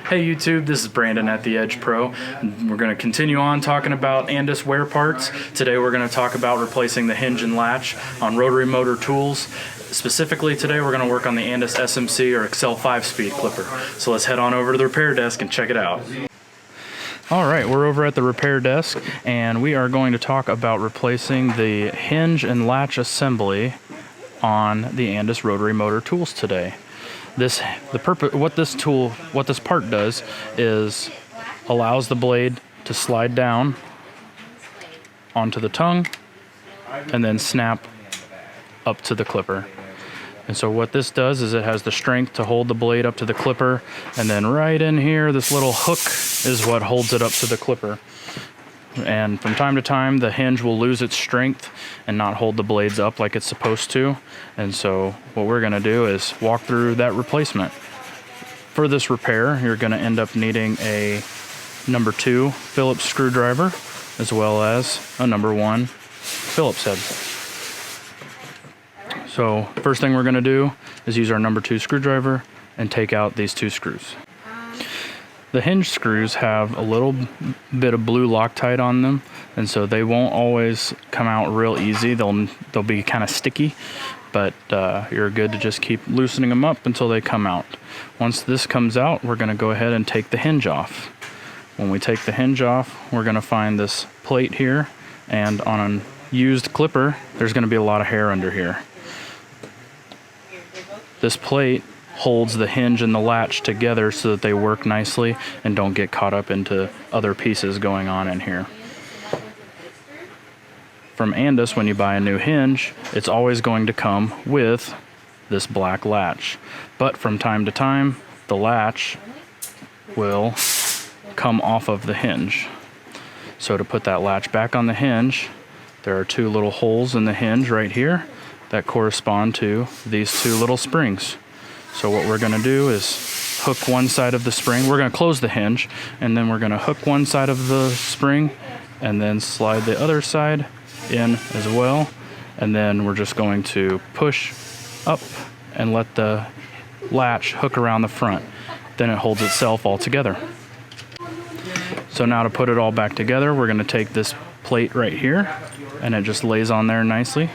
Hey YouTube, this is Brandon at The Edge Pro. We're going to continue on talking about Andis wear parts. Today we're going to talk about replacing the hinge and latch on rotary motor tools. Specifically today we're going to work on the Andis SMC or Excel 5-speed clipper. So let's head on over to the repair desk and check it out. Alright, we're over at the repair desk and we are going to talk about replacing the hinge and latch assembly on the Andis rotary motor tools today. What this part does is allows the blade to slide down onto the tongue and then snap up to the clipper. And so what this does is it has the strength to hold the blade up to the clipper, and then right in here this little hook is what holds it up to the clipper. And from time to time the hinge will lose its strength and not hold the blades up like it's supposed to. And so what we're going to do is walk through that replacement. For this repair, you're going to end up needing a number 2 Phillips screwdriver as well as a number 1 Phillips head. So first thing we're going to do is use our number 2 screwdriver and take out these 2 screws. The hinge screws have a little bit of blue Loctite on them, and so they won't always come out real easy. They'll be kind of sticky, but you're good to just keep loosening them up until they come out. Once this comes out, we're going to go ahead and take the hinge off. When we take the hinge off, we're going to find this plate here, and on a used clipper, there's going to be a lot of hair under here. This plate holds the hinge and the latch together so that they work nicely and don't get caught up into other pieces going on in here. From Andis, when you buy a new hinge, it's always going to come with this black latch. But from time to time, the latch will come off of the hinge. So to put that latch back on the hinge, there are 2 little holes in the hinge right here that correspond to these 2 little springs. So what we're going to do is hook one side of the spring. We're going to close the hinge, and then we're going to hook one side of the spring and then slide the other side in as well. And then we're just going to push up and let the latch hook around the front. Then it holds itself all together. So now to put it all back together, we're going to take this plate right here, and it just lays on there nicely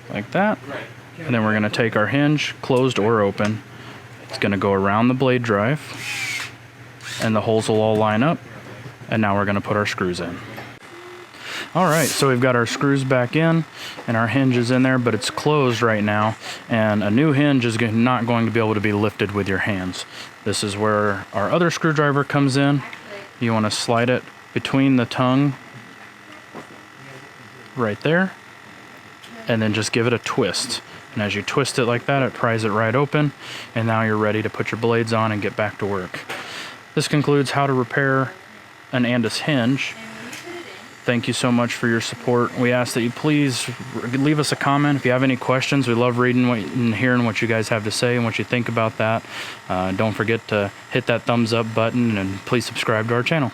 like that. And then we're going to take our hinge, closed or open. It's going to go around the blade drive, and the holes will all line up. And now we're going to put our screws in. Alright, so we've got our screws back in, and our hinge is in there, but it's closed right now. And a new hinge is not going to be able to be lifted with your hands. This is where our other screwdriver comes in. You want to slide it between the tongue right there, and then just give it a twist. And as you twist it like that, it pries it right open, and now you're ready to put your blades on and get back to work. This concludes how to repair an Andis hinge. Thank you so much for your support. We ask that you please leave us a comment if you have any questions. We love reading and hearing what you guys have to say and what you think about that. Don't forget to hit that thumbs up button, and please subscribe to our channel.